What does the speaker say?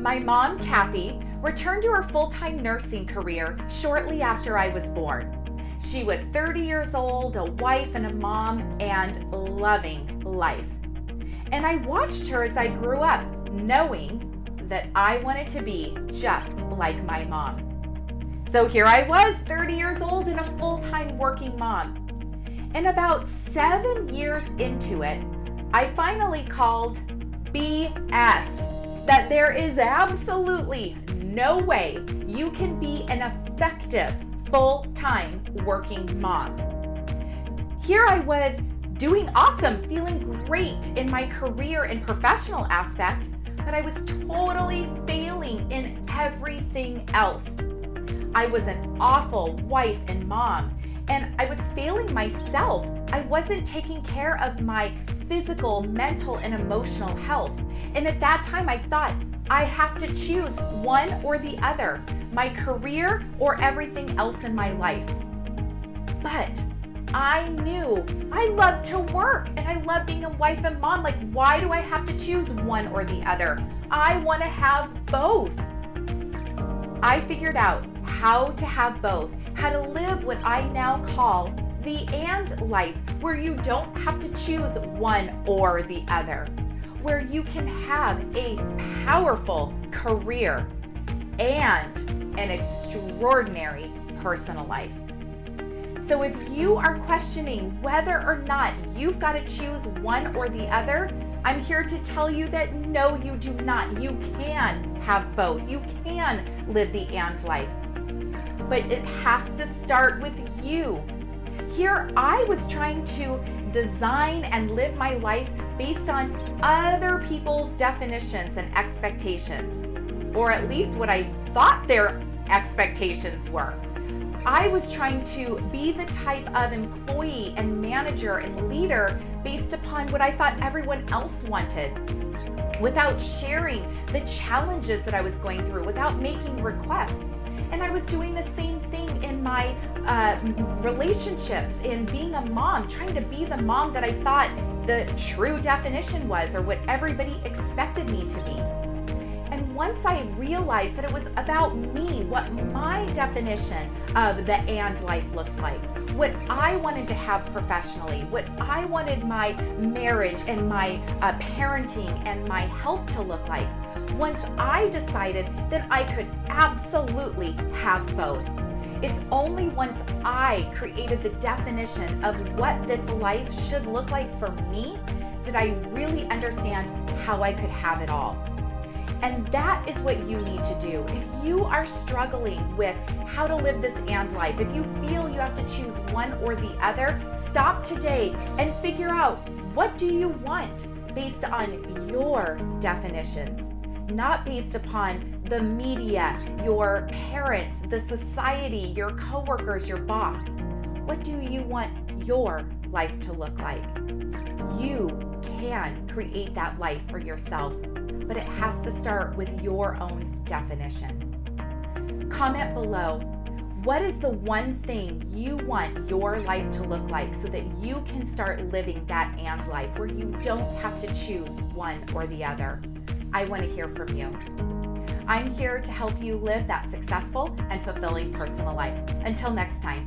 My mom, Kathy, returned to her full-time nursing career shortly after I was born. She was 30 years old, a wife and a mom, and loving life. And I watched her as I grew up, knowing that I wanted to be just like my mom. So here I was, 30 years old and a full-time working mom. And about 7 years into it, I finally called BS. That there is absolutely no way you can be an effective full-time working mom. Here I was doing awesome, feeling great in my career and professional aspect, but I was totally failing in everything else. I was an awful wife and mom, and I was failing myself. I wasn't taking care of my physical, mental, and emotional health. And at that time, I thought, I have to choose one or the other, my career or everything else in my life. But I knew I love to work and I love being a wife and mom. Like, why do I have to choose one or the other? I want to have both. I figured out how to have both, how to live what I now call the and life, where you don't have to choose one or the other, where you can have a powerful career and an extraordinary personal life. So if you are questioning whether or not you've got to choose one or the other, I'm here to tell you that no, you do not. You can have both. You can live the and life. But it has to start with you. Here I was trying to design and live my life based on other people's definitions and expectations, or at least what I thought their expectations were. I was trying to be the type of employee and manager and leader based upon what I thought everyone else wanted, without sharing the challenges that I was going through, without making requests. And I was doing the same thing in my relationships, in being a mom, trying to be the mom that I thought the true definition was, or what everybody expected me to be. And once I realized that it was about me, what my definition of the and life looked like, what I wanted to have professionally, what I wanted my marriage and my parenting and my health to look like, once I decided that I could absolutely have both. It's only once I created the definition of what this life should look like for me did I really understand how I could have it all. And that is what you need to do. If you are struggling with how to live this and life, if you feel you have to choose one or the other, stop today and figure out, what do you want based on your definitions, not based upon the media, your parents, the society, your coworkers, your boss. What do you want your life to look like? You can create that life for yourself, but it has to start with your own definition. Comment below, what is the one thing you want your life to look like so that you can start living that and life where you don't have to choose one or the other? I want to hear from you. I'm here to help you live that successful and fulfilling personal life. Until next time.